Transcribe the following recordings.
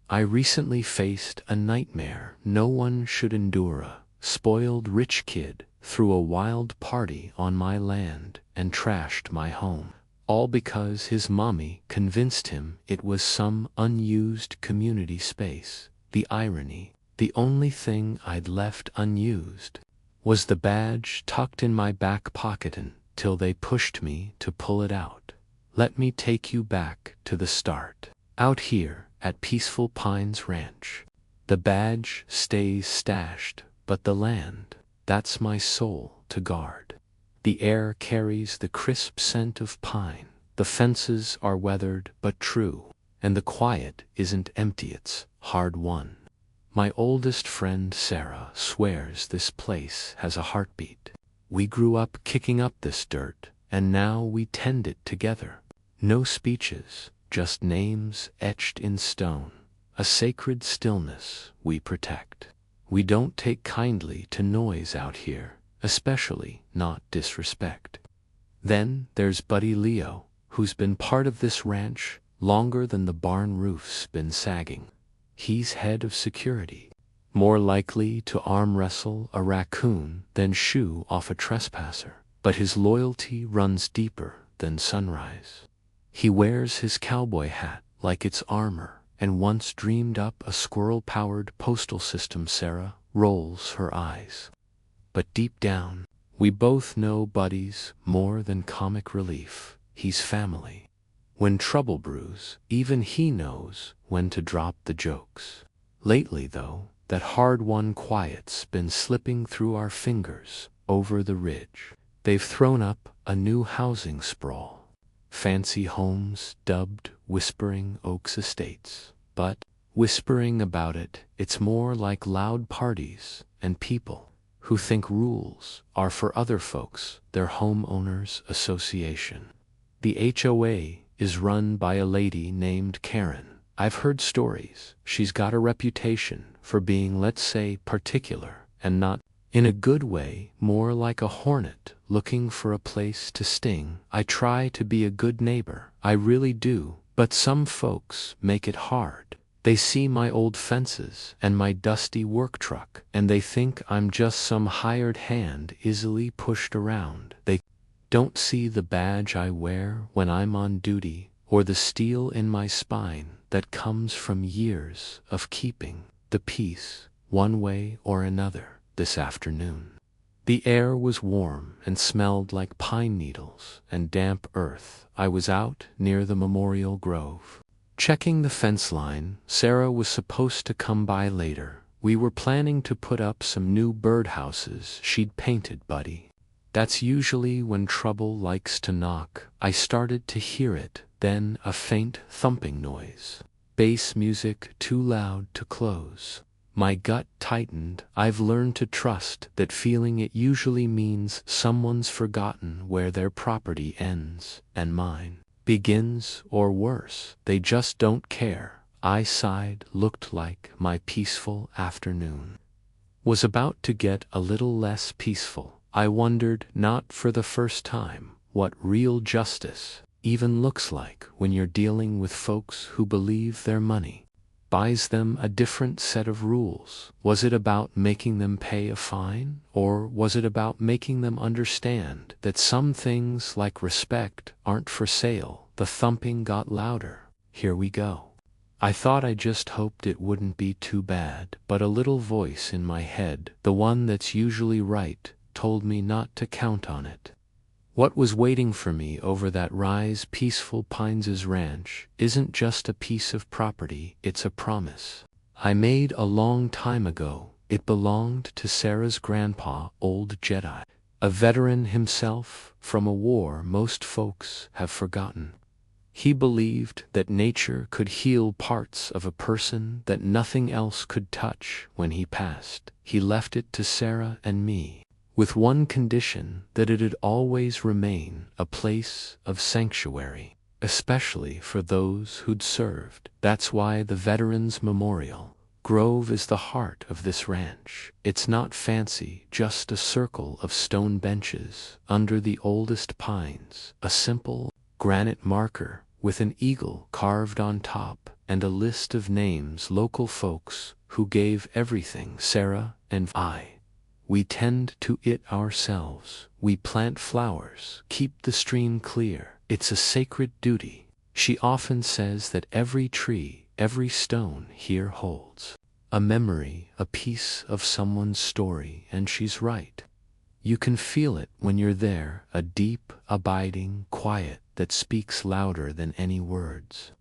I recently faced a nightmare no one should endure. A spoiled rich kid threw a wild party on my land and trashed my home, all because his mommy convinced him it was some unused community space. The irony, the only thing I'd left unused was the badge tucked in my back pocket until they pushed me to pull it out. Let me take you back to the start. Out here at Peaceful Pines Ranch, the badge stays stashed, but the land, that's my soul to guard. The air carries the crisp scent of pine, the fences are weathered but true, and the quiet isn't empty, it's hard-won. My oldest friend Sarah swears this place has a heartbeat. We grew up kicking up this dirt, and now we tend it together. No speeches, just names etched in stone, a sacred stillness we protect. We don't take kindly to noise out here, especially not disrespect. Then there's Buddy Leo, who's been part of this ranch longer than the barn roof's been sagging. He's head of security, more likely to arm wrestle a raccoon than shoo off a trespasser, but his loyalty runs deeper than sunrise. He wears his cowboy hat like it's armor, and once dreamed up a squirrel-powered postal system. Sarah rolls her eyes. But deep down, we both know Buddy's more than comic relief. He's family. When trouble brews, even he knows when to drop the jokes. Lately, though, that hard-won quiet's been slipping through our fingers over the ridge. They've thrown up a new housing sprawl. Fancy homes dubbed Whispering Oaks Estates. But, whispering about it, it's more like loud parties and people who think rules are for other folks, their homeowners association. The HOA is run by a lady named Karen. I've heard stories. She's got a reputation for being, let's say, particular, and not in a good way, more like a hornet looking for a place to sting. I try to be a good neighbor, I really do, but some folks make it hard. They see my old fences and my dusty work truck, and they think I'm just some hired hand easily pushed around. They don't see the badge I wear when I'm on duty, or the steel in my spine that comes from years of keeping the peace, one way or another. This afternoon, the air was warm and smelled like pine needles and damp earth. I was out near the Memorial Grove, checking the fence line. Sarah was supposed to come by later. We were planning to put up some new birdhouses she'd painted. Buddy, that's usually when trouble likes to knock. I started to hear it, then a faint thumping noise. Bass music too loud to close. My gut tightened. I've learned to trust that feeling. It usually means someone's forgotten where their property ends and mine begins, or worse, they just don't care. I sighed. Looked like my peaceful afternoon was about to get a little less peaceful. I wondered, not for the first time, what real justice even looks like when you're dealing with folks who believe their money buys them a different set of rules. Was it about making them pay a fine, or was it about making them understand that some things like respect aren't for sale? The thumping got louder. Here we go. I thought I just hoped it wouldn't be too bad, but a little voice in my head, the one that's usually right, told me not to count on it. What was waiting for me over that rise? Peaceful Pines Ranch isn't just a piece of property, it's a promise I made a long time ago. It belonged to Sarah's grandpa, Old Jedi, a veteran himself from a war most folks have forgotten. He believed that nature could heal parts of a person that nothing else could touch. When he passed, he left it to Sarah and me, with one condition, that it'd always remain a place of sanctuary, especially for those who'd served. That's why the Veterans Memorial Grove is the heart of this ranch. It's not fancy, just a circle of stone benches under the oldest pines, a simple granite marker with an eagle carved on top, and a list of names, local folks who gave everything. Sarah and I. We tend to it ourselves. We plant flowers, keep the stream clear. It's a sacred duty. She often says that every tree, every stone here holds a memory, a piece of someone's story, and she's right. You can feel it when you're there, a deep, abiding quiet that speaks louder than any words.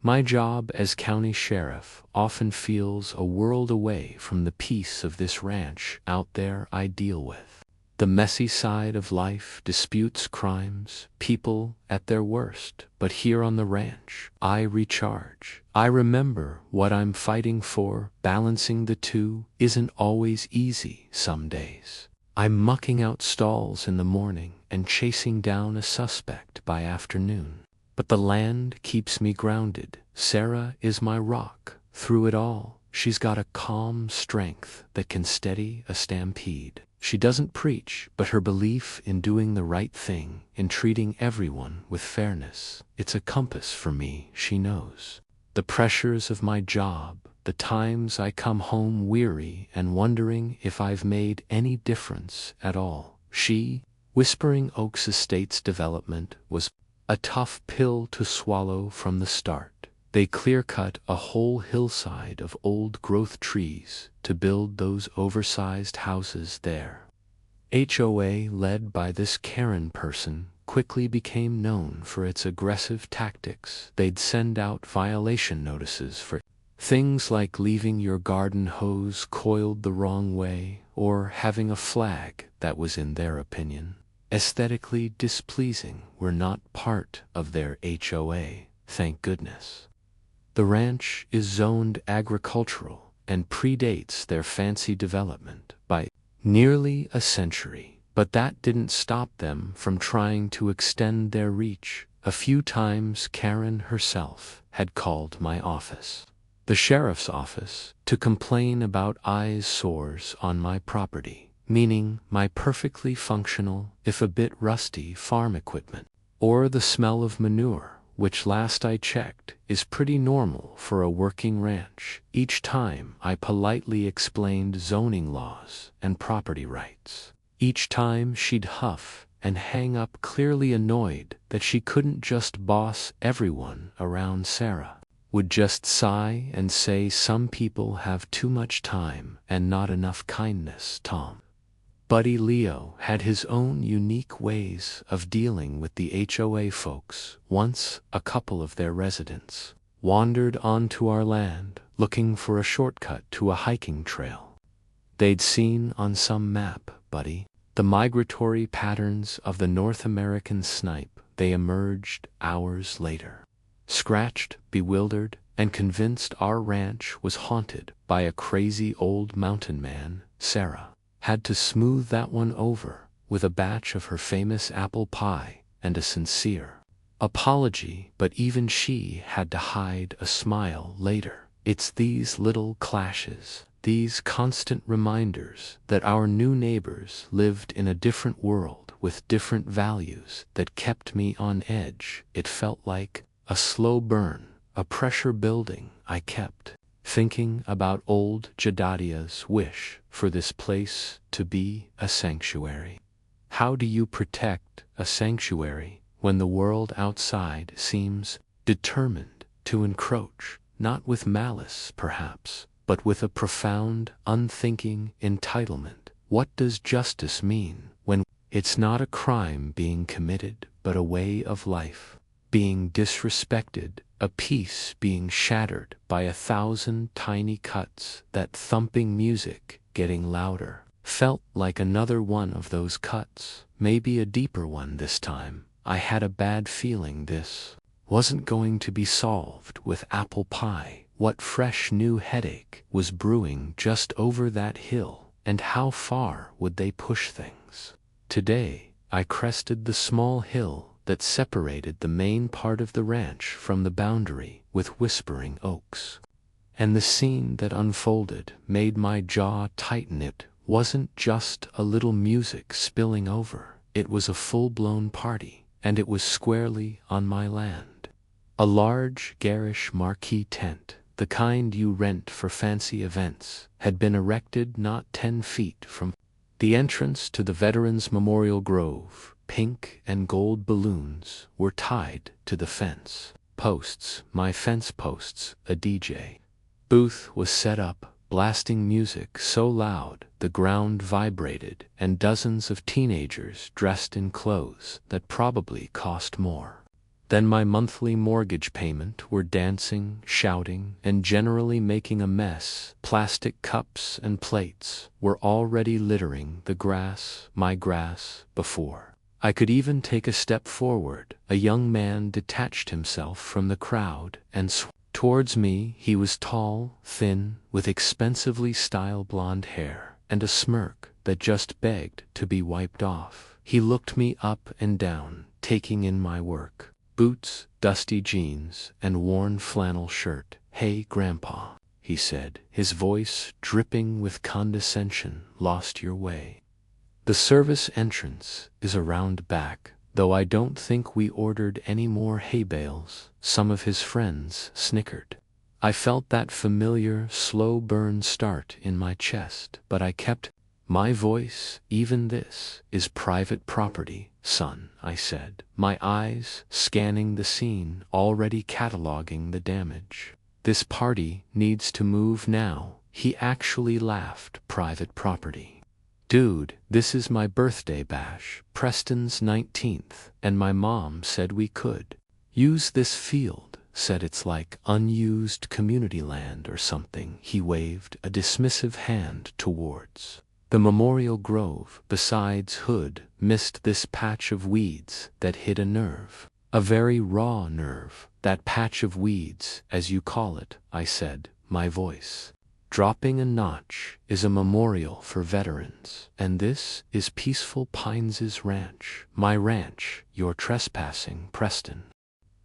My job as county sheriff often feels a world away from the peace of this ranch out there I deal with. The messy side of life, disputes, crimes, people at their worst. But here on the ranch, I recharge. I remember what I'm fighting for. Balancing the two isn't always easy some days. I'm mucking out stalls in the morning and chasing down a suspect by afternoon. But the land keeps me grounded. Sarah is my rock. Through it all, she's got a calm strength that can steady a stampede. She doesn't preach, but her belief in doing the right thing, in treating everyone with fairness, it's a compass for me, she knows. The pressures of my job, the times I come home weary and wondering if I've made any difference at all. Whispering Oaks Estates development was a tough pill to swallow from the start. They clear-cut a whole hillside of old-growth trees to build those oversized houses there. HOA, led by this Karen person, quickly became known for its aggressive tactics. They'd send out violation notices for things like leaving your garden hose coiled the wrong way or having a flag that was, in their opinion, aesthetically displeasing. Were not part of their HOA, thank goodness. The ranch is zoned agricultural and predates their fancy development by nearly a century, but that didn't stop them from trying to extend their reach. A few times Karen herself had called my office, the sheriff's office, to complain about eyesores on my property, meaning my perfectly functional, if a bit rusty, farm equipment, or the smell of manure, which last I checked is pretty normal for a working ranch. Each time I politely explained zoning laws and property rights. Each time she'd huff and hang up, clearly annoyed that she couldn't just boss everyone around. Sarah would just sigh and say, "Some people have too much time and not enough kindness, Tom." Buddy Leo had his own unique ways of dealing with the HOA folks. Once, a couple of their residents wandered onto our land looking for a shortcut to a hiking trail they'd seen on some map. Buddy, the migratory patterns of the North American snipe. They emerged hours later, scratched, bewildered, and convinced our ranch was haunted by a crazy old mountain man. Sarah had to smooth that one over with a batch of her famous apple pie and a sincere apology, but even she had to hide a smile later. It's these little clashes, these constant reminders that our new neighbors lived in a different world with different values that kept me on edge. It felt like a slow burn, a pressure building. I kept thinking about old Jedediah's wish for this place to be a sanctuary. How do you protect a sanctuary when the world outside seems determined to encroach, not with malice perhaps, but with a profound, unthinking entitlement? What does justice mean when it's not a crime being committed, but a way of life being disrespected, a peace being shattered by 1,000 tiny cuts? That thumping music getting louder felt like another one of those cuts, maybe a deeper one this time. I had a bad feeling this wasn't going to be solved with apple pie. What fresh new headache was brewing just over that hill, and how far would they push things? Today, I crested the small hill that separated the main part of the ranch from the boundary with Whispering Oaks, and the scene that unfolded made my jaw tighten. It wasn't just a little music spilling over, it was a full-blown party, and it was squarely on my land. A large, garish marquee tent, the kind you rent for fancy events, had been erected not 10 feet from the entrance to the Veterans Memorial Grove. Pink and gold balloons were tied to the fence posts, my fence posts. A DJ booth was set up, blasting music so loud the ground vibrated, and dozens of teenagers dressed in clothes that probably cost more than my monthly mortgage payment were dancing, shouting, and generally making a mess. Plastic cups and plates were already littering the grass, my grass. Before I could even take a step forward, a young man detached himself from the crowd and swung towards me. He was tall, thin, with expensively styled blonde hair, and a smirk that just begged to be wiped off. He looked me up and down, taking in my work. Boots, dusty jeans, and worn flannel shirt. "Hey, Grandpa," he said, his voice dripping with condescension. "Lost your way? The service entrance is around back, though I don't think we ordered any more hay bales." Some of his friends snickered. I felt that familiar, slow burn start in my chest, but I kept my voice. "Even this is private property, son," I said, my eyes scanning the scene, already cataloging the damage. "This party needs to move now." He actually laughed. "Private property? Dude, this is my birthday bash, Preston's 19th, and my mom said we could use this field. Said it's like unused community land or something." He waved a dismissive hand towards the Memorial Grove. Besides, Hood missed this patch of weeds that hit a nerve. "A very raw nerve, that patch of weeds, as you call it," I said, my voice dropping a notch. "Is a memorial for veterans, and this is Peaceful Pines' ranch." "My ranch, you're trespassing." Preston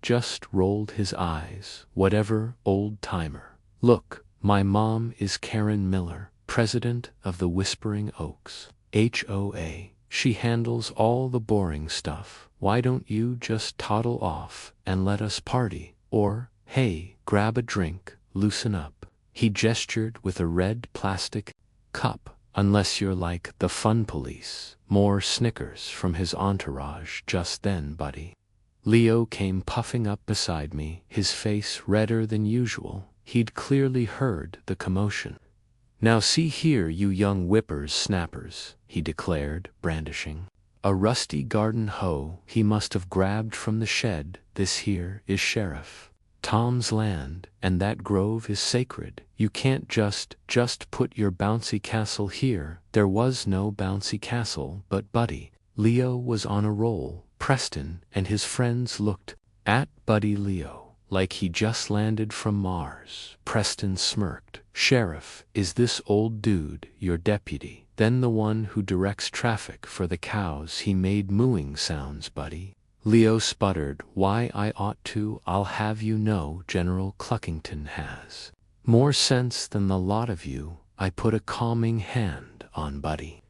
just rolled his eyes. "Whatever, old timer. Look, my mom is Karen Miller, president of the Whispering Oaks HOA. She handles all the boring stuff. Why don't you just toddle off and let us party? Or, hey, grab a drink, loosen up." He gestured with a red plastic cup. "Unless you're like the fun police." More snickers from his entourage. Just then, Buddy Leo came puffing up beside me, his face redder than usual. He'd clearly heard the commotion. "Now see here, you young whippers snappers," he declared, brandishing a rusty garden hoe he must have grabbed from the shed. "This here is Sheriff Tom's land, and that grove is sacred. You can't just put your bouncy castle here." There was no bouncy castle, but Buddy Leo was on a roll. Preston and his friends looked at Buddy Leo like he just landed from Mars. Preston smirked. "Sheriff, is this old dude your deputy? Then the one who directs traffic for the cows?" He made mooing sounds. Buddy Leo sputtered. "Why, I ought to. I'll have you know General Cluckington has more sense than the lot of you." I put a calming hand on Buddy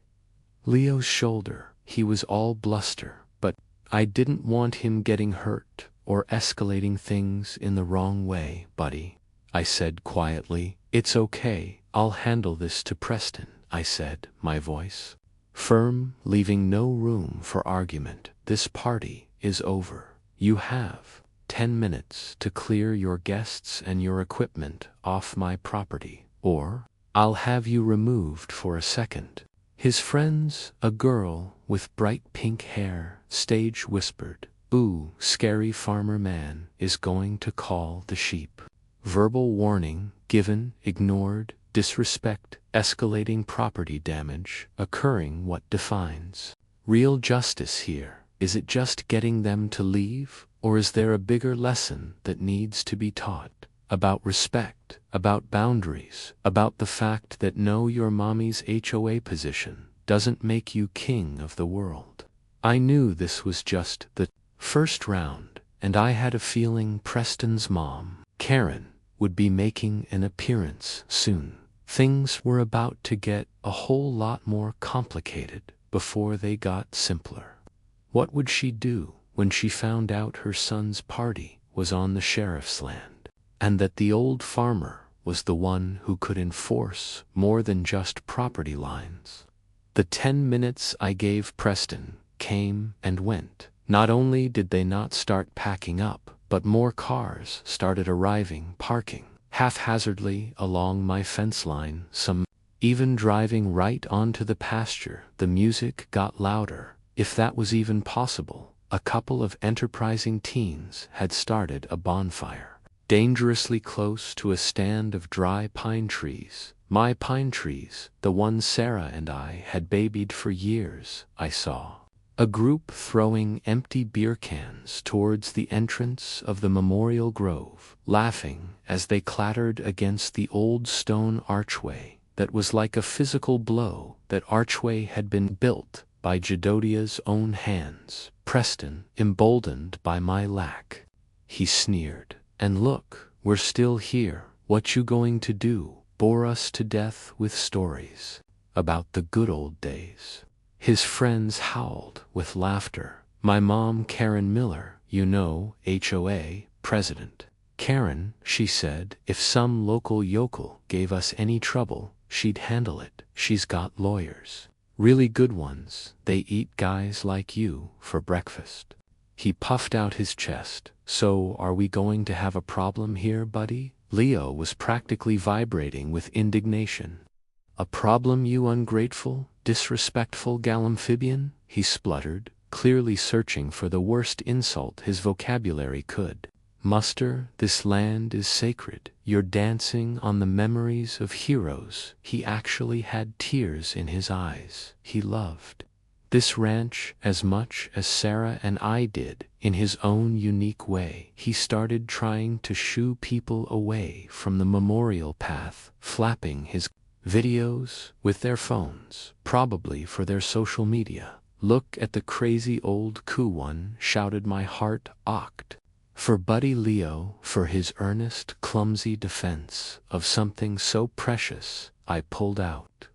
Leo's shoulder. He was all bluster, but I didn't want him getting hurt or escalating things in the wrong way. "Buddy," I said quietly, "it's okay. I'll handle this." To Preston, I said, my voice firm, leaving no room for argument. "This party is over. You have 10 minutes to clear your guests and your equipment off my property, or I'll have you removed for a second." His friends, a girl with bright pink hair, stage whispered, "Ooh, scary farmer man is going to call the sheep." Verbal warning given, ignored, disrespect, escalating property damage, occurring. What defines real justice here? Is it just getting them to leave, or is there a bigger lesson that needs to be taught? About respect, about boundaries, about the fact that know your mommy's HOA position doesn't make you king of the world. I knew this was just the first round, and I had a feeling Preston's mom, Karen, would be making an appearance soon. Things were about to get a whole lot more complicated before they got simpler. What would she do when she found out her son's party was on the sheriff's land, and that the old farmer was the one who could enforce more than just property lines. The 10 minutes I gave Preston came and went. Not only did they not start packing up, but more cars started arriving, parking haphazardly along my fence line, some even driving right onto the pasture. The music got louder, if that was even possible. A couple of enterprising teens had started a bonfire, dangerously close to a stand of dry pine trees. My pine trees, the ones Sarah and I had babied for years. I saw a group throwing empty beer cans towards the entrance of the memorial grove, laughing as they clattered against the old stone archway that was like a physical blow. That archway had been built by Jedediah's own hands. Preston, emboldened by my lack, he sneered, "And look, we're still here. What you going to do? Bore us to death with stories about the good old days?" His friends howled with laughter. My mom, Karen Miller, you know, HOA president. Karen, she said, if some local yokel gave us any trouble, she'd handle it. She's got lawyers. Really good ones. They eat guys like you for breakfast. He puffed out his chest. So are we going to have a problem here, buddy? Leo was practically vibrating with indignation. A problem, you ungrateful, disrespectful galamphibian? He spluttered, clearly searching for the worst insult his vocabulary could muster. This land is sacred. You're dancing on the memories of heroes. He actually had tears in his eyes. He loved this ranch as much as Sarah and I did, in his own unique way. He started trying to shoo people away from the memorial path, flapping his videos with their phones, probably for their social media. Look at the crazy old one, shouted. My heart ached for Buddy Leo, for his earnest, clumsy defense of something so precious. I pulled out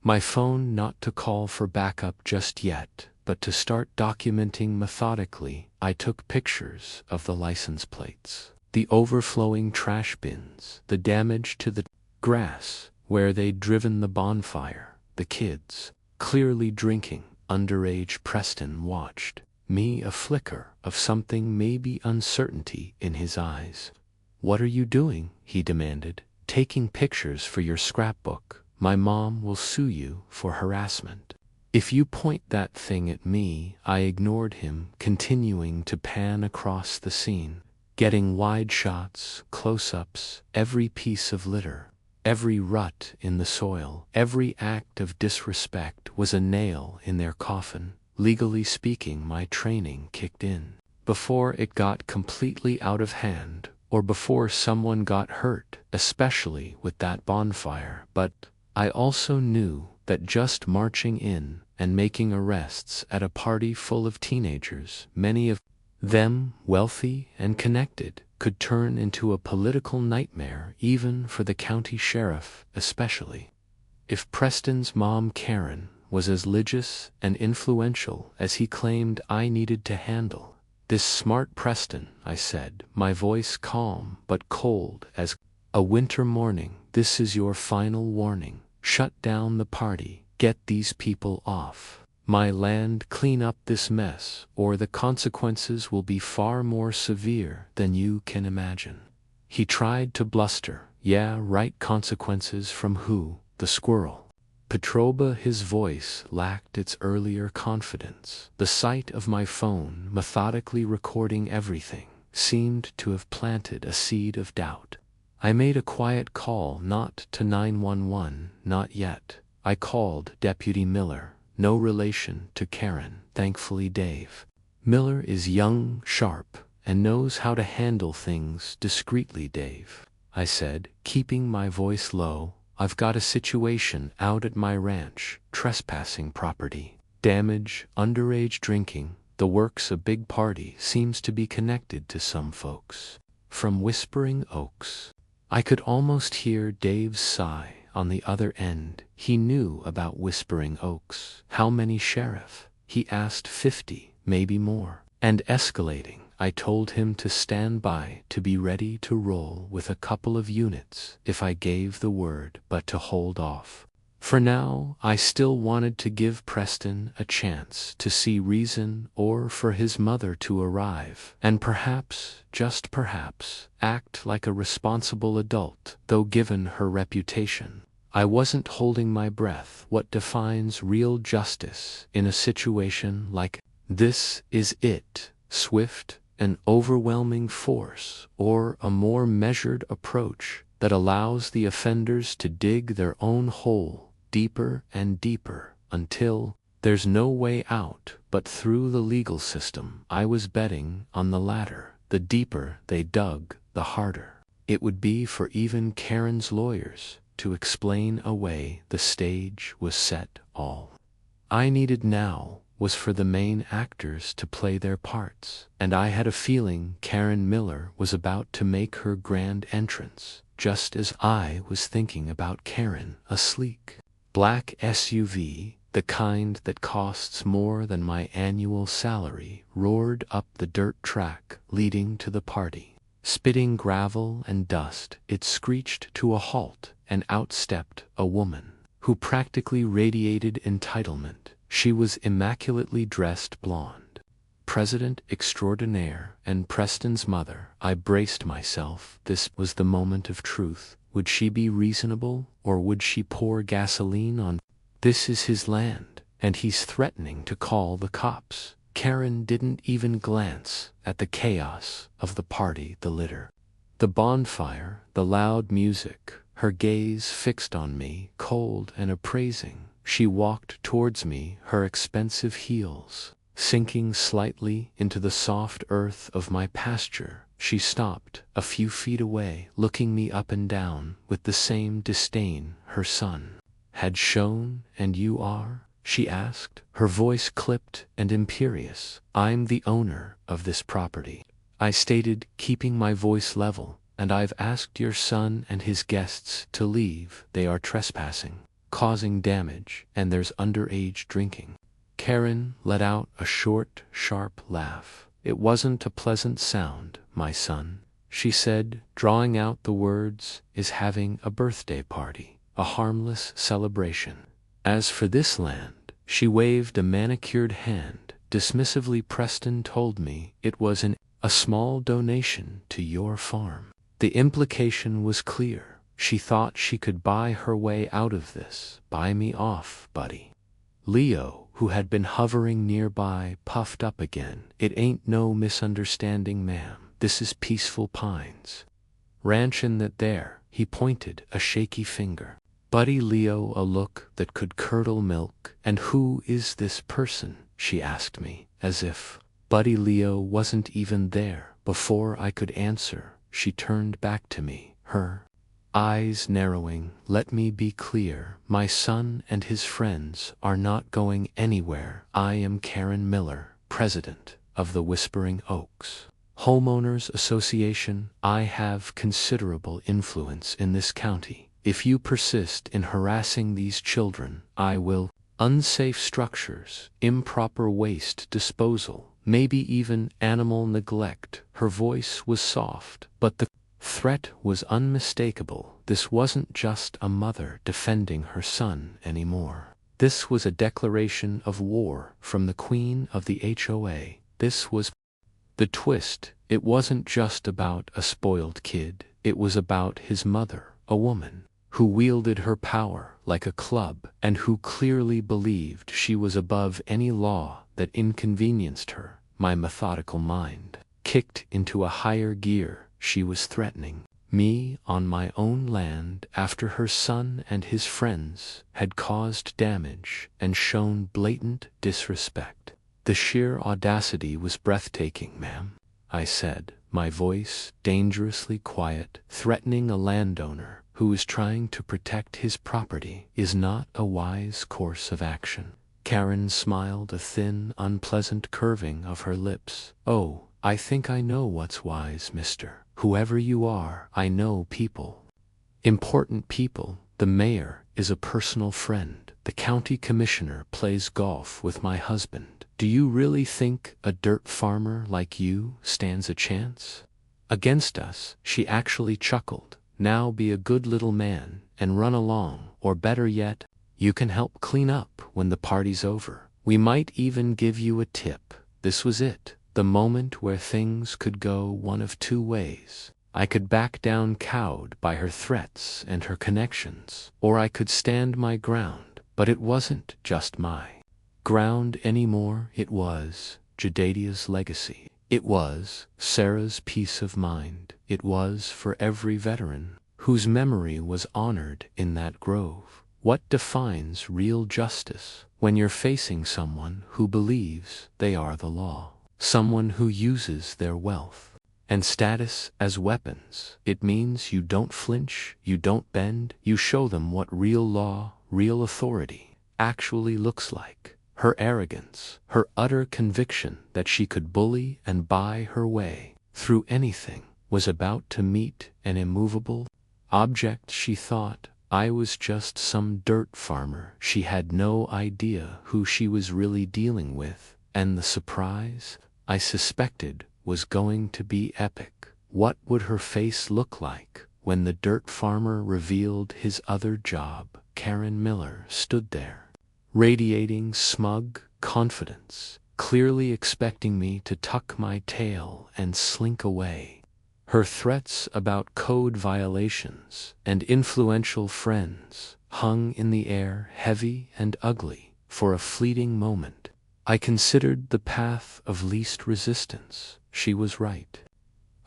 my phone, not to call for backup just yet, but to start documenting methodically. I took pictures of the license plates, the overflowing trash bins, the damage to the grass where they'd driven the bonfire, the kids clearly drinking. Underage Preston watched me, a flicker of something, maybe uncertainty in his eyes. "What are you doing?" he demanded. "Taking pictures for your scrapbook. My mom will sue you for harassment if you point that thing at me." I ignored him, continuing to pan across the scene, getting wide shots, close-ups, every piece of litter, every rut in the soil, every act of disrespect was a nail in their coffin. Legally speaking, my training kicked in before it got completely out of hand, or before someone got hurt, especially with that bonfire. But I also knew that just marching in and making arrests at a party full of teenagers, many of them wealthy and connected, could turn into a political nightmare, even for the county sheriff especially. If Preston's mom, Karen, was as litigious and influential as he claimed, I needed to handle this smart Preston, I said, my voice calm but cold as a winter morning. This is your final warning. Shut down the party. Get these people off my land. Clean up this mess, or the consequences will be far more severe than you can imagine. He tried to bluster. Yeah, right. Consequences from who? The squirrel Petroba. His voice lacked its earlier confidence. The sight of my phone, methodically recording everything, seemed to have planted a seed of doubt. I made a quiet call, not to 911, not yet. I called Deputy Miller, no relation to Karen, thankfully. Dave Miller is young, sharp, and knows how to handle things discreetly. Dave, I said, keeping my voice low, I've got a situation out at my ranch, trespassing, property damage, underage drinking, the works. A big party seems to be connected to some folks from Whispering Oaks. I could almost hear Dave's sigh on the other end. He knew about Whispering Oaks. How many, Sheriff? He asked. 50, maybe more. And escalating. I told him to stand by, to be ready to roll with a couple of units if I gave the word, but to hold off. For now, I still wanted to give Preston a chance to see reason, or for his mother to arrive, and perhaps, just perhaps, act like a responsible adult, though given her reputation, I wasn't holding my breath. What defines real justice in a situation like this? Is it swift and overwhelming force, or a more measured approach that allows the offenders to dig their own hole deeper and deeper until there's no way out but through the legal system? I was betting on the latter. The deeper they dug, the harder it would be for even Karen's lawyers to explain away. The stage was set. All I needed now was for the main actors to play their parts, and I had a feeling Karen Miller was about to make her grand entrance, just as I was thinking about Karen. A sleek black SUV, the kind that costs more than my annual salary, roared up the dirt track leading to the party. Spitting gravel and dust, it screeched to a halt, and out stepped a woman who practically radiated entitlement. She was immaculately dressed blonde. President extraordinaire and Preston's mother. I braced myself. This was the moment of truth. Would she be reasonable, or would she pour gasoline on? This is his land, and he's threatening to call the cops. Karen didn't even glance at the chaos of the party, the litter, the bonfire, the loud music. Her gaze fixed on me, cold and appraising. She walked towards me, her expensive heels sinking slightly into the soft earth of my pasture. She stopped a few feet away, looking me up and down with the same disdain her son had shown. "And you are?" she asked, her voice clipped and imperious. "I'm the owner of this property," I stated, keeping my voice level, "and I've asked your son and his guests to leave. They are trespassing, causing damage, and there's underage drinking." Karen let out a short, sharp laugh. "It wasn't a pleasant sound, my son," she said, drawing out the words, "is having a birthday party, a harmless celebration. As for this land," she waved a manicured hand dismissively, "Preston told me it was a small donation to your farm." The implication was clear. She thought she could buy her way out of this. "Buy me off, buddy." Leo, who had been hovering nearby, puffed up again. "It ain't no misunderstanding, ma'am. This is Peaceful Pines Ranch, and that there," he pointed a shaky finger. Buddy Leo, a look that could curdle milk. "And who is this person?" she asked me, as if Buddy Leo wasn't even there. Before I could answer, she turned back to me, her eyes narrowing. "Let me be clear. My son and his friends are not going anywhere. I am Karen Miller, president of the Whispering Oaks Homeowners Association. I have considerable influence in this county. If you persist in harassing these children, I will." Unsafe structures, improper waste disposal, maybe even animal neglect. Her voice was soft, but the threat was unmistakable. This wasn't just a mother defending her son anymore. This was a declaration of war from the queen of the HOA. This was the twist. It wasn't just about a spoiled kid. It was about his mother, a woman who wielded her power like a club, and who clearly believed she was above any law that inconvenienced her. My methodical mind kicked into a higher gear. She was threatening me on my own land after her son and his friends had caused damage and shown blatant disrespect. The sheer audacity was breathtaking. "Ma'am," I said, my voice dangerously quiet, "threatening a landowner who is trying to protect his property is not a wise course of action." Karen smiled, a thin, unpleasant curving of her lips. "Oh, I think I know what's wise, mister. Whoever you are, I know people. Important people. The mayor is a personal friend. The county commissioner plays golf with my husband. Do you really think a dirt farmer like you stands a chance against us?" She actually chuckled. "Now be a good little man and run along, or better yet, you can help clean up when the party's over. We might even give you a tip." This was it, the moment where things could go one of two ways. I could back down cowed by her threats and her connections, or I could stand my ground. But it wasn't just my ground anymore, it was Jedediah's legacy. It was Sarah's peace of mind. It was for every veteran whose memory was honored in that grove. What defines real justice when you're facing someone who believes they are the law? Someone who uses their wealth and status as weapons. It means you don't flinch, you don't bend, you show them what real law, real authority actually looks like. Her arrogance, her utter conviction that she could bully and buy her way through anything, was about to meet an immovable object. She thought I was just some dirt farmer. She had no idea who she was really dealing with, and the surprise, I suspected, was going to be epic. What would her face look like when the dirt farmer revealed his other job? Karen Miller stood there, radiating smug confidence, clearly expecting me to tuck my tail and slink away. Her threats about code violations and influential friends hung in the air, heavy and ugly. For a fleeting moment, I considered the path of least resistance. She was right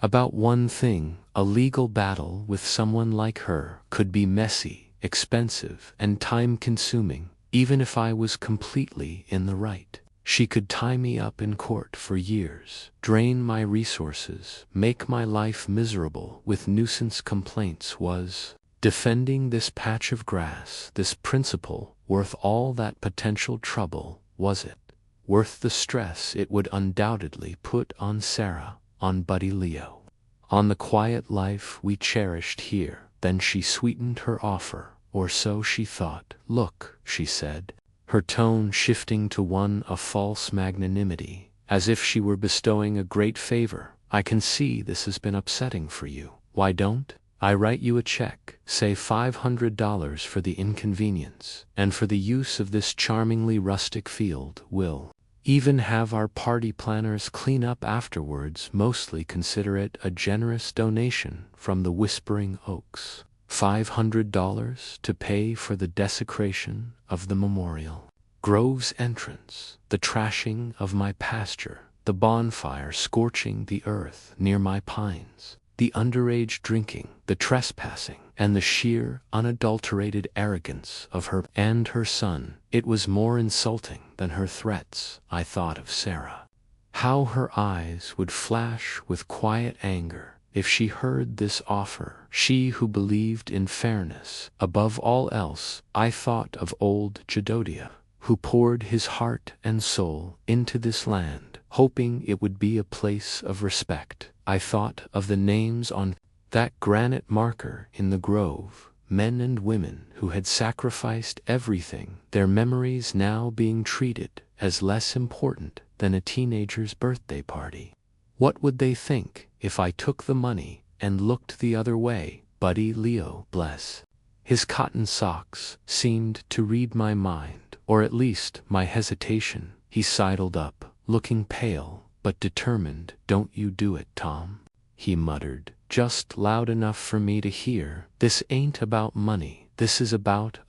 about one thing: a legal battle with someone like her could be messy, expensive, and time-consuming. Even if I was completely in the right, she could tie me up in court for years, drain my resources, make my life miserable with nuisance complaints. Was defending this patch of grass, this principle, worth all that potential trouble? Was it worth the stress it would undoubtedly put on Sarah, on Buddy Leo, on the quiet life we cherished here? Then she sweetened her offer, or so she thought. "Look," she said, her tone shifting to one of false magnanimity, as if she were bestowing a great favor. "I can see this has been upsetting for you. Why don't I write you a check, say $500 for the inconvenience, and for the use of this charmingly rustic field? We'll even have our party planners clean up afterwards. Mostly consider it a generous donation from the Whispering Oaks. $500 to pay for the desecration of the memorial grove's entrance, the trashing of my pasture, the bonfire scorching the earth near my pines, the underage drinking, the trespassing, and the sheer, unadulterated arrogance of her and her son. It was more insulting than her threats. I thought of Sarah. How her eyes would flash with quiet anger if she heard this offer. She who believed in fairness above all else. I thought of old Jedediah, who poured his heart and soul into this land, hoping it would be a place of respect. I thought of the names on that granite marker in the grove, men and women who had sacrificed everything, their memories now being treated as less important than a teenager's birthday party. What would they think if I took the money and looked the other way? Buddy Leo, bless his cotton socks, seemed to read my mind, or at least my hesitation. He sidled up, looking pale but determined. "Don't you do it, Tom," he muttered, just loud enough for me to hear. "This ain't about money. This is about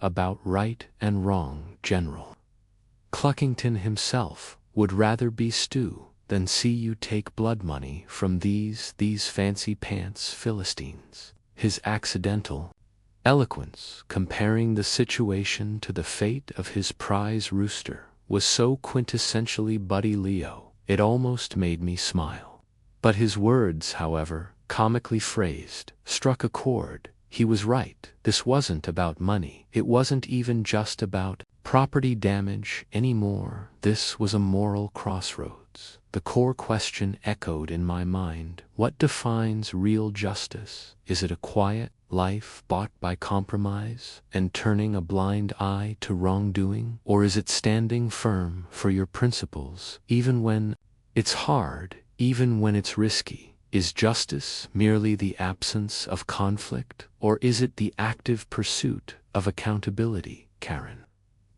right and wrong. General Cluckington himself would rather be stew than see you take blood money from these fancy pants Philistines." His accidental eloquence, comparing the situation to the fate of his prize rooster, was so quintessentially Buddy Leo, it almost made me smile. But his words, however comically phrased, struck a chord. He was right. This wasn't about money. It wasn't even just about property damage anymore. This was a moral crossroads. The core question echoed in my mind: what defines real justice? Is it a quiet, life bought by compromise and turning a blind eye to wrongdoing? Or is it standing firm for your principles even when it's hard, even when it's risky? Is justice merely the absence of conflict, or is it the active pursuit of accountability, Karen?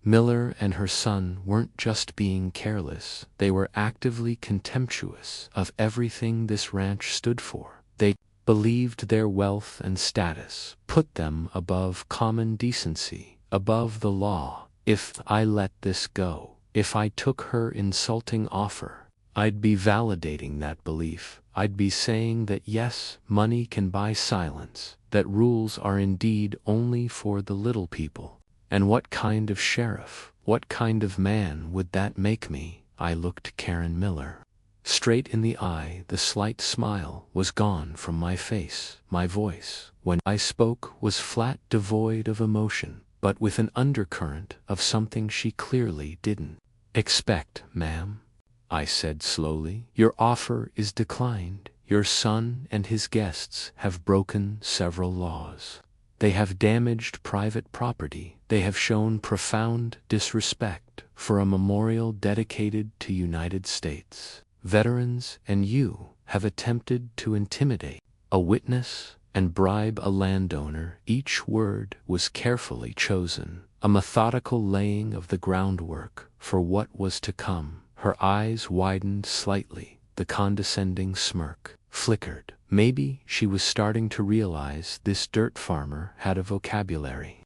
Miller and her son weren't just being careless, they were actively contemptuous of everything this ranch stood for. They believed their wealth and status put them above common decency, above the law. If I let this go, if I took her insulting offer, I'd be validating that belief. I'd be saying that yes, money can buy silence, that rules are indeed only for the little people. And what kind of sheriff, what kind of man would that make me? I looked Karen Miller straight in the eye. The slight smile was gone from my face. My voice, when I spoke, was flat, devoid of emotion, but with an undercurrent of something she clearly didn't expect. Ma'am, I said slowly, your offer is declined. Your son and his guests have broken several laws. They have damaged private property. They have shown profound disrespect for a memorial dedicated to United States veterans, and you have attempted to intimidate a witness and bribe a landowner. Each word was carefully chosen, a methodical laying of the groundwork for what was to come. Her eyes widened slightly, the condescending smirk flickered. Maybe she was starting to realize this dirt farmer had a vocabulary.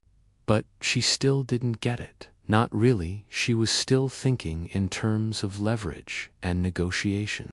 But she still didn't get it. Not really. She was still thinking in terms of leverage and negotiation.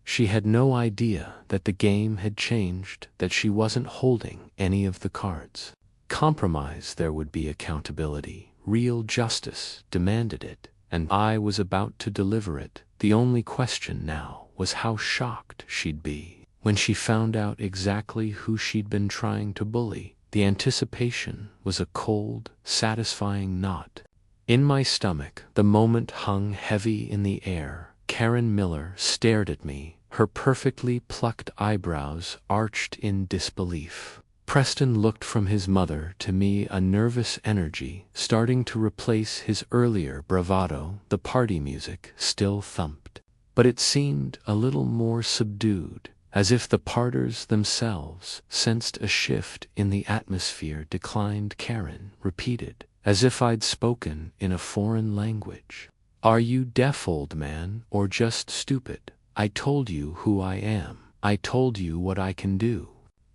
She had no idea that the game had changed, that she wasn't holding any of the cards. Compromise, there would be accountability. Real justice demanded it, and I was about to deliver it. The only question now was how shocked she'd be when she found out exactly who she'd been trying to bully. The anticipation was a cold, satisfying knot in my stomach. The moment hung heavy in the air. Karen Miller stared at me, her perfectly plucked eyebrows arched in disbelief. Preston looked from his mother to me, a nervous energy starting to replace his earlier bravado. The party music still thumped, but it seemed a little more subdued, as if the parters themselves sensed a shift in the atmosphere. Declined, Karen repeated, as if I'd spoken in a foreign language. Are you deaf, old man, or just stupid? I told you who I am. I told you what I can do.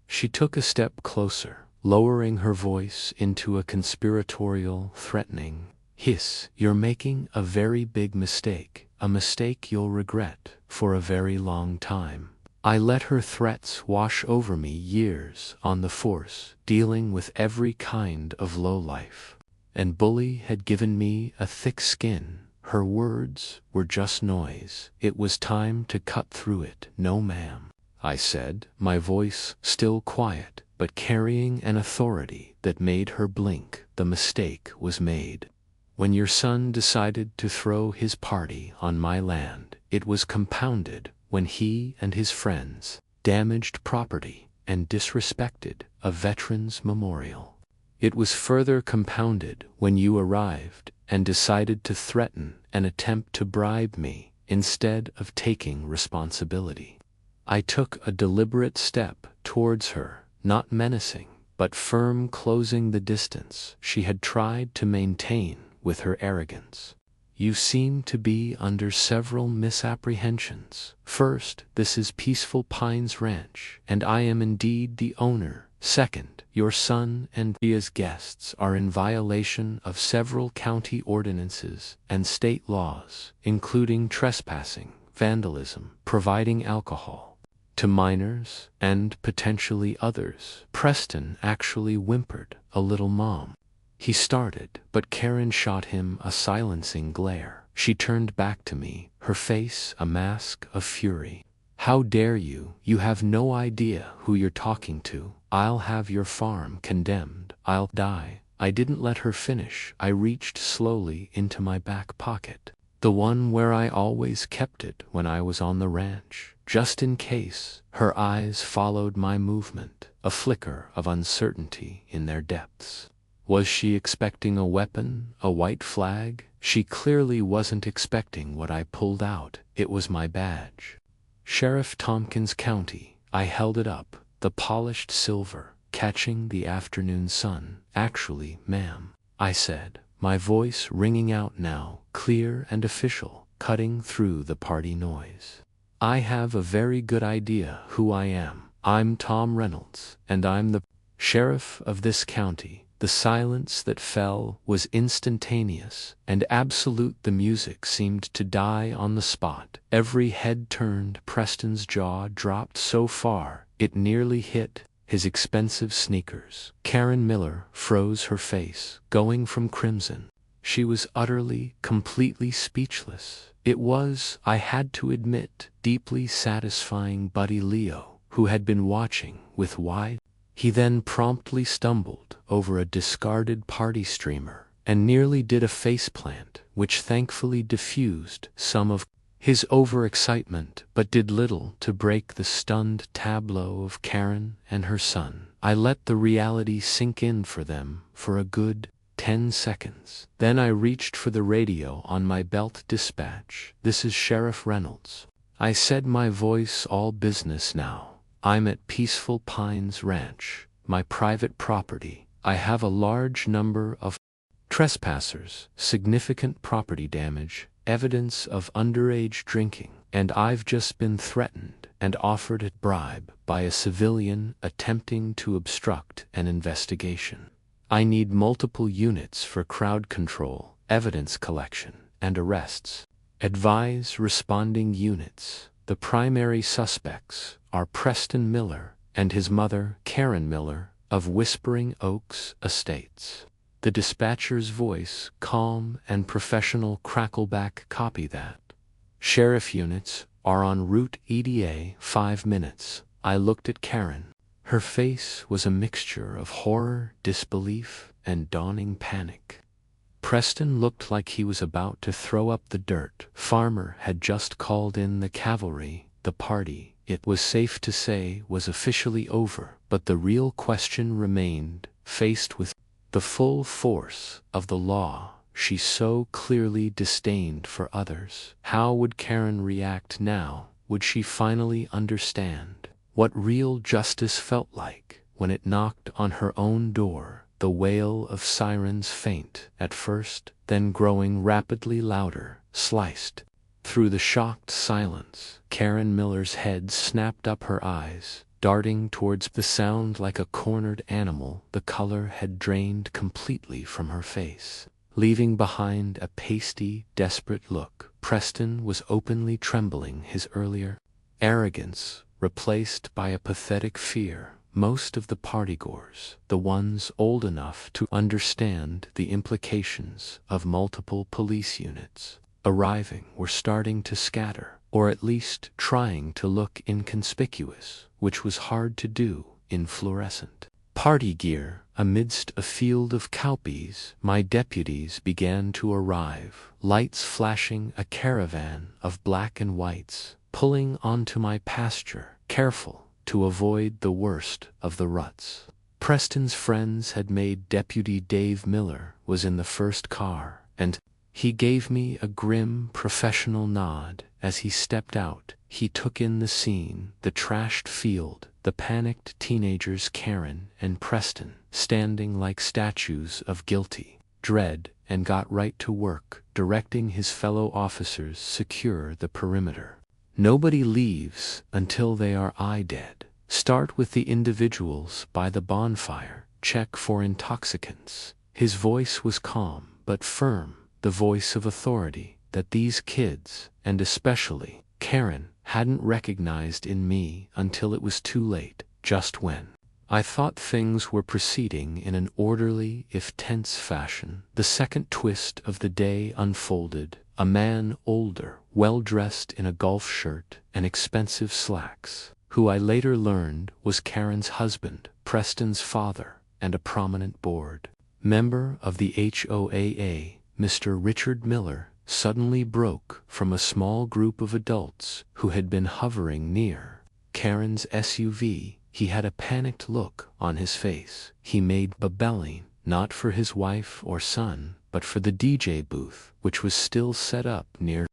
She took a step closer, lowering her voice into a conspiratorial, threatening hiss. You're making a very big mistake, a mistake you'll regret for a very long time. I let her threats wash over me, years on the force, dealing with every kind of lowlife and bully had given me a thick skin. Her words were just noise. It was time to cut through it. No, ma'am, I said, my voice still quiet, but carrying an authority that made her blink. The mistake was made. When your son decided to throw his party on my land, it was compounded when he and his friends damaged property and disrespected a veterans memorial. It was further compounded when you arrived and decided to threaten and attempt to bribe me instead of taking responsibility. I took a deliberate step towards her, not menacing, but firm, closing the distance she had tried to maintain with her arrogance. You seem to be under several misapprehensions. First, this is Peaceful Pines Ranch, and I am indeed the owner. Second, your son and his guests are in violation of several county ordinances and state laws, including trespassing, vandalism, providing alcohol to minors, and potentially others. Preston actually whimpered a little. Mom, he started, but Karen shot him a silencing glare. She turned back to me, her face a mask of fury. How dare you? You have no idea who you're talking to. I'll have your farm condemned. I'll die. I didn't let her finish. I reached slowly into my back pocket, the one where I always kept it when I was on the ranch, just in case. Her eyes followed my movement, a flicker of uncertainty in their depths. Was she expecting a weapon, a white flag? She clearly wasn't expecting what I pulled out. It was my badge. Sheriff Tompkins County. I held it up, the polished silver, catching the afternoon sun. Actually, ma'am, I said, my voice ringing out now, clear and official, cutting through the party noise. I have a very good idea who I am. I'm Tom Reynolds, and I'm the sheriff of this county. The silence that fell was instantaneous and absolute. The music seemed to die on the spot. Every head turned. Preston's jaw dropped so far it nearly hit his expensive sneakers. Karen Miller froze her face, going from crimson. She was utterly, completely speechless. It was, I had to admit, deeply satisfying. Buddy Leo, who had been watching with wide. He then promptly stumbled over a discarded party streamer and nearly did a faceplant, which thankfully diffused some of his overexcitement but did little to break the stunned tableau of Karen and her son. I let the reality sink in for them for a good 10 seconds. Then I reached for the radio on my belt. Dispatch, this is Sheriff Reynolds. I said, my voice all business now. I'm at Peaceful Pines Ranch, my private property. I have a large number of trespassers, significant property damage, evidence of underage drinking, and I've just been threatened and offered a bribe by a civilian attempting to obstruct an investigation. I need multiple units for crowd control, evidence collection, and arrests. Advise responding units. The primary suspects are Preston Miller and his mother, Karen Miller, of Whispering Oaks Estates. The dispatcher's voice, calm and professional. Crackleback, copy that. Sheriff units are en route. ETA 5 minutes. I looked at Karen. Her face was a mixture of horror, disbelief, and dawning panic. Preston looked like he was about to throw up the dirt. Farmer had just called in the cavalry. The party, it was safe to say, was officially over, but the real question remained. Faced with the full force of the law she so clearly disdained for others, how would Karen react now? Would she finally understand what real justice felt like when it knocked on her own door? The wail of sirens, faint at first, then growing rapidly louder, sliced through the shocked silence. Karen Miller's head snapped up, her eyes darting towards the sound like a cornered animal. The color had drained completely from her face, leaving behind a pasty, desperate look. Preston was openly trembling, his earlier arrogance replaced by a pathetic fear. Most of the partygoers, the ones old enough to understand the implications of multiple police units arriving, were starting to scatter, or at least trying to look inconspicuous, which was hard to do in fluorescent party gear. Amidst a field of cowpeas, my deputies began to arrive, lights flashing, a caravan of black and whites pulling onto my pasture, careful to avoid the worst of the ruts. Preston's friends had made. Deputy Dave Miller was in the first car, and he gave me a grim, professional nod as he stepped out. He took in the scene, the trashed field, the panicked teenagers, Karen and Preston, standing like statues of guilty dread, and got right to work, directing his fellow officers secure the perimeter. Nobody leaves until they are dead. Start with the individuals by the bonfire. Check for intoxicants. His voice was calm but firm, the voice of authority that these kids, and especially Karen, hadn't recognized in me until it was too late. Just when I thought things were proceeding in an orderly if tense fashion, the second twist of the day unfolded. A man older, well-dressed in a golf shirt and expensive slacks, who I later learned was Karen's husband, Preston's father, and a prominent board member of the HOA, Mr. Richard Miller, suddenly broke from a small group of adults who had been hovering near Karen's SUV. He had a panicked look on his face. He made a belly, not for his wife or son, but for the DJ booth, which was still set up near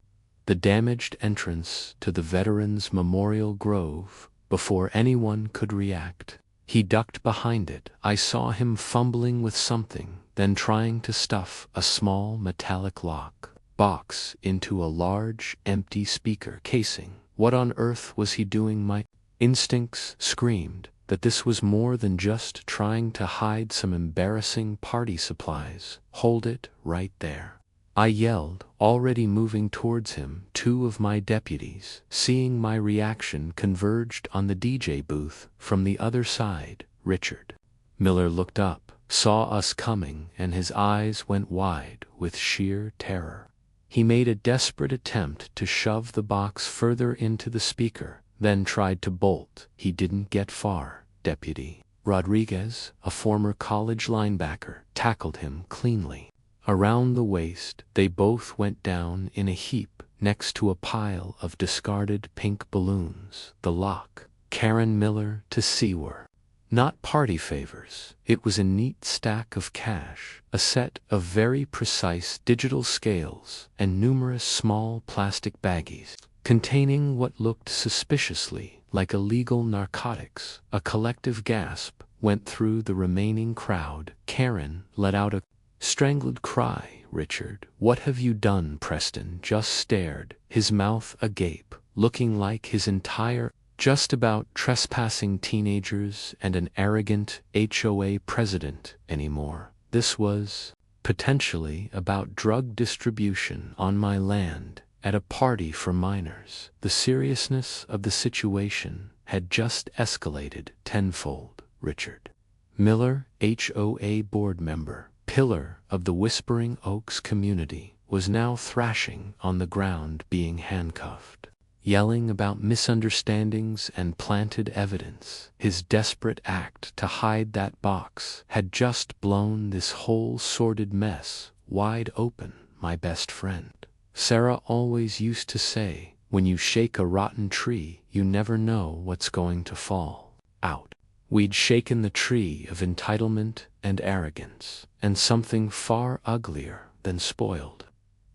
the damaged entrance to the Veterans Memorial Grove. Before anyone could react, he ducked behind it. I saw him fumbling with something, then trying to stuff a small metallic lock box into a large, empty speaker casing. What on earth was he doing? My instincts screamed that this was more than just trying to hide some embarrassing party supplies. Hold it right there, I yelled, already moving towards him. Two of my deputies, seeing my reaction, converged on the DJ booth from the other side. Richard Miller looked up, saw us coming, and his eyes went wide with sheer terror. He made a desperate attempt to shove the box further into the speaker, then tried to bolt. He didn't get far. Deputy Rodriguez, a former college linebacker, tackled him cleanly around the waist. They both went down in a heap next to a pile of discarded pink balloons. The lock, Karen Miller to see, were not party favors. It was a neat stack of cash, a set of very precise digital scales, and numerous small plastic baggies containing what looked suspiciously like illegal narcotics. A collective gasp went through the remaining crowd. Karen let out a strangled cry. Richard, what have you done? Preston just stared, his mouth agape, looking like his entire just about trespassing teenagers and an arrogant HOA president anymore. This was potentially about drug distribution on my land at a party for minors. The seriousness of the situation had just escalated tenfold. Richard Miller, HOA board member, pillar of the Whispering Oaks community, was now thrashing on the ground, being handcuffed, yelling about misunderstandings and planted evidence. His desperate act to hide that box had just blown this whole sordid mess wide open. My best friend Sarah always used to say, when you shake a rotten tree, you never know what's going to fall out. We'd shaken the tree of entitlement and arrogance, and something far uglier than spoiled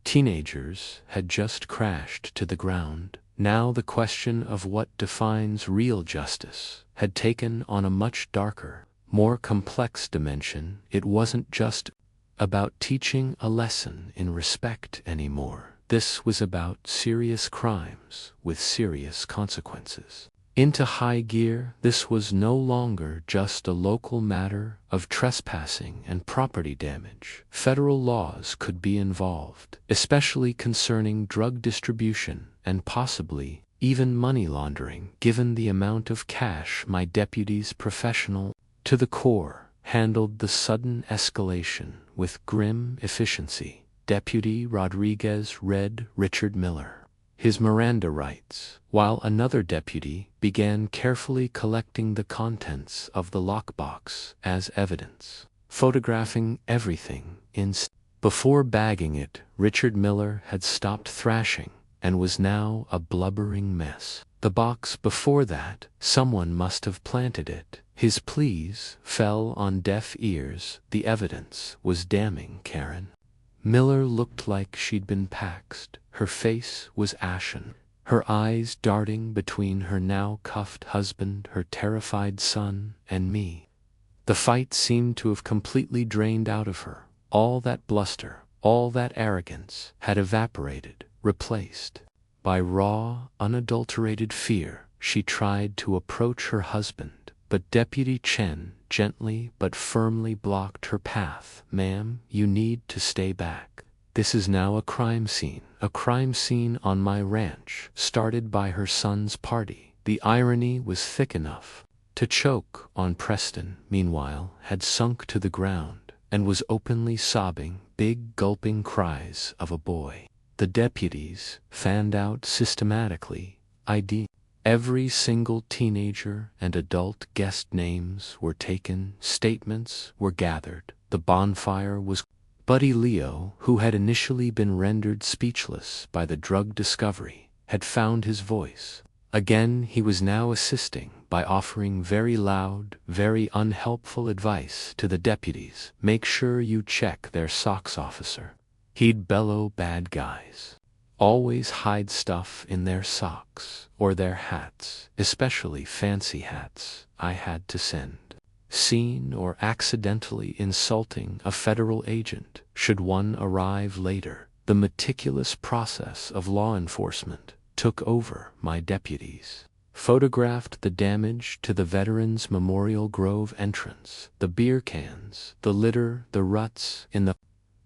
teenagers had just crashed to the ground. Now the question of what defines real justice had taken on a much darker, more complex dimension. It wasn't just about teaching a lesson in respect anymore. This was about serious crimes with serious consequences. Into high gear, this was no longer just a local matter of trespassing and property damage. Federal laws could be involved, especially concerning drug distribution and possibly even money laundering. Given the amount of cash my deputies, professional to the core, handled the sudden escalation with grim efficiency. Deputy Rodriguez read Richard Miller his Miranda rights, while another deputy began carefully collecting the contents of the lockbox as evidence, photographing everything before bagging it. Richard Miller had stopped thrashing and was now a blubbering mess. The box before that, someone must have planted it. His pleas fell on deaf ears. The evidence was damning. Karen Miller looked like she'd been paxed. Her face was ashen, her eyes darting between her now cuffed husband, her terrified son, and me. The fight seemed to have completely drained out of her. All that bluster, all that arrogance had evaporated, replaced by raw, unadulterated fear. She tried to approach her husband, but Deputy Chen gently but firmly blocked her path. Ma'am, you need to stay back. This is now a crime scene on my ranch, started by her son's party. The irony was thick enough to choke on. Preston, meanwhile, had sunk to the ground and was openly sobbing, big gulping cries of a boy. The deputies fanned out systematically, ID every single teenager and adult. Guest names were taken, statements were gathered. The bonfire was Buddy Leo, who had initially been rendered speechless by the drug discovery, had found his voice. Again he was now assisting by offering very loud, very unhelpful advice to the deputies. "Make sure you check their socks, officer." He'd bellow, "Bad guys always hide stuff in their socks or their hats, especially fancy hats." I had to send. Seen or accidentally insulting a federal agent, should one arrive later. The meticulous process of law enforcement took over. My deputies photographed the damage to the Veterans Memorial Grove entrance, the beer cans, the litter, the ruts in the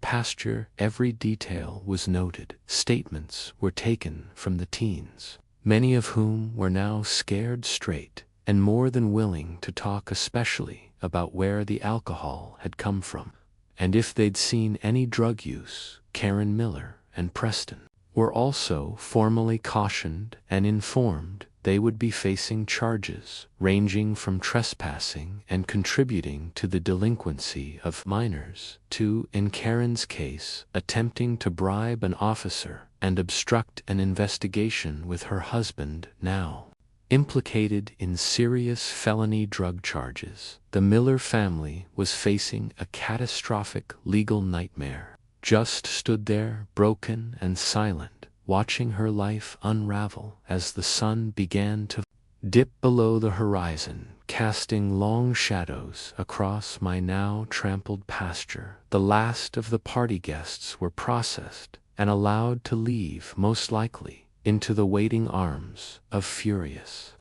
pasture. Every detail was noted. Statements were taken from the teens, many of whom were now scared straight and more than willing to talk, especially about where the alcohol had come from, and if they'd seen any drug use. Karen Miller and Preston were also formally cautioned and informed they would be facing charges ranging from trespassing and contributing to the delinquency of minors to, in Karen's case, attempting to bribe an officer and obstruct an investigation with her husband, now implicated in serious felony drug charges. The Miller family was facing a catastrophic legal nightmare. Just stood there, broken and silent, watching her life unravel as the sun began to dip below the horizon, casting long shadows across my now trampled pasture. The last of the party guests were processed and allowed to leave, most likely into the waiting arms of furious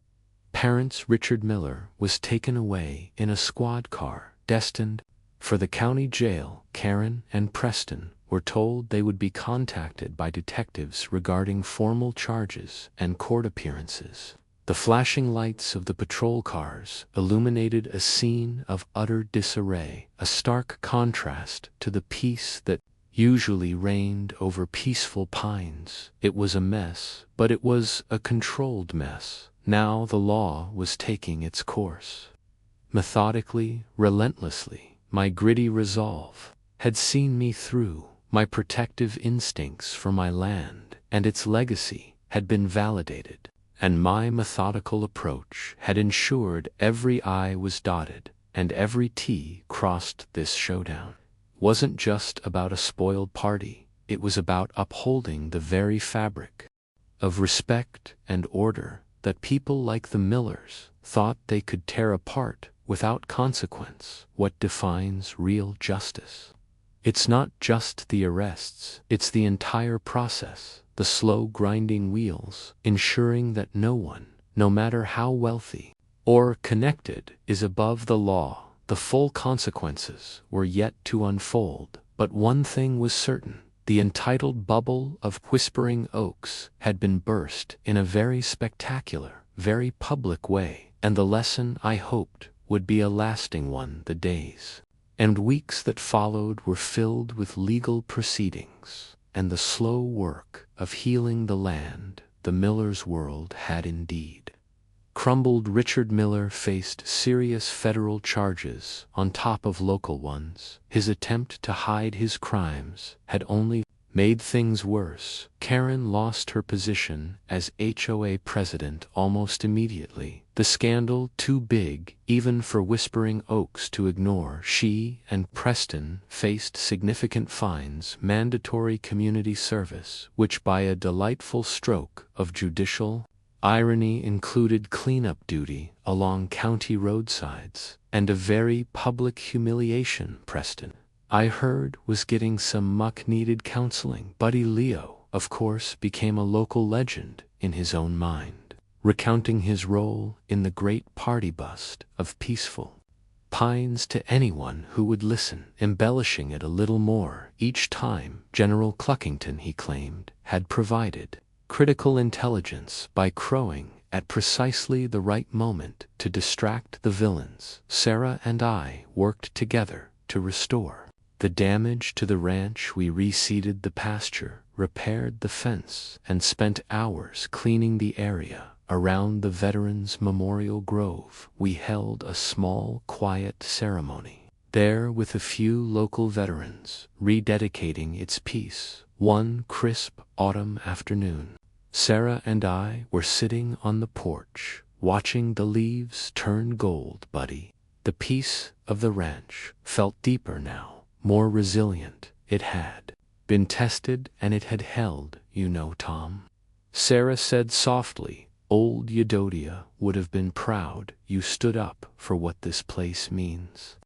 parents. Richard Miller was taken away in a squad car destined for the county jail. Karen and Preston were told they would be contacted by detectives regarding formal charges and court appearances. The flashing lights of the patrol cars illuminated a scene of utter disarray, a stark contrast to the peace that usually reigned over peaceful Pines. It was a mess, but it was a controlled mess. Now the law was taking its course. Methodically, relentlessly, my gritty resolve had seen me through. My protective instincts for my land and its legacy had been validated, and my methodical approach had ensured every I was dotted and every T crossed. This showdown wasn't just about a spoiled party, it was about upholding the very fabric of respect and order that people like the Millers thought they could tear apart without consequence. What defines real justice? It's not just the arrests, it's the entire process, the slow grinding wheels, ensuring that no one, no matter how wealthy or connected, is above the law. The full consequences were yet to unfold, but one thing was certain: the entitled bubble of Whispering Oaks had been burst in a very spectacular, very public way, and the lesson, I hoped, would be a lasting one. The days and weeks that followed were filled with legal proceedings and the slow work of healing the land. The Millers' world had indeed crumbled. Richard Miller faced serious federal charges on top of local ones. His attempt to hide his crimes had only made things worse. Karen lost her position as HOA president almost immediately. The scandal too big even for Whispering Oaks to ignore. She and Preston faced significant fines, mandatory community service, which by a delightful stroke of judicial irony included cleanup duty along county roadsides, and a very public humiliation. Preston, I heard, was getting some much-needed counseling. Buddy Leo, of course, became a local legend in his own mind, recounting his role in the great party bust of peaceful Pines to anyone who would listen, embellishing it a little more each time. General Cluckington, he claimed, had provided critical intelligence by crowing at precisely the right moment to distract the villains. Sarah and I worked together to restore the damage to the ranch. We reseeded the pasture, repaired the fence, and spent hours cleaning the area around the Veterans Memorial Grove. We held a small, quiet ceremony there with a few local veterans, rededicating its peace. One crisp autumn afternoon, Sarah and I were sitting on the porch, watching the leaves turn gold, Buddy. The peace of the ranch felt deeper now, more resilient. It had been tested and it had held, you know, Tom. Sarah said softly, "Old Eudodia would have been proud you stood up for what this place means."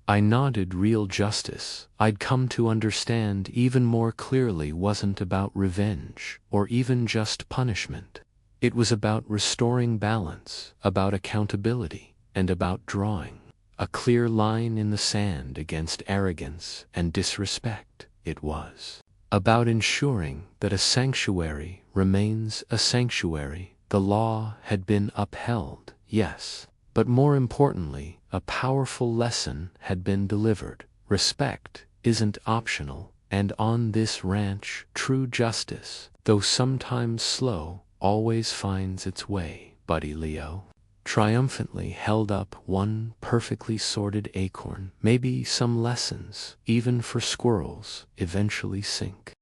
I nodded. Real justice, I'd come to understand even more clearly, wasn't about revenge or even just punishment. It was about restoring balance, about accountability, and about drawing a clear line in the sand against arrogance and disrespect. It was about ensuring that a sanctuary remains a sanctuary. The law had been upheld, yes, but more importantly, a powerful lesson had been delivered. Respect isn't optional, and on this ranch, true justice, though sometimes slow, always finds its way. Buddy Leo triumphantly held up one perfectly sorted acorn. Maybe some lessons, even for squirrels, eventually sink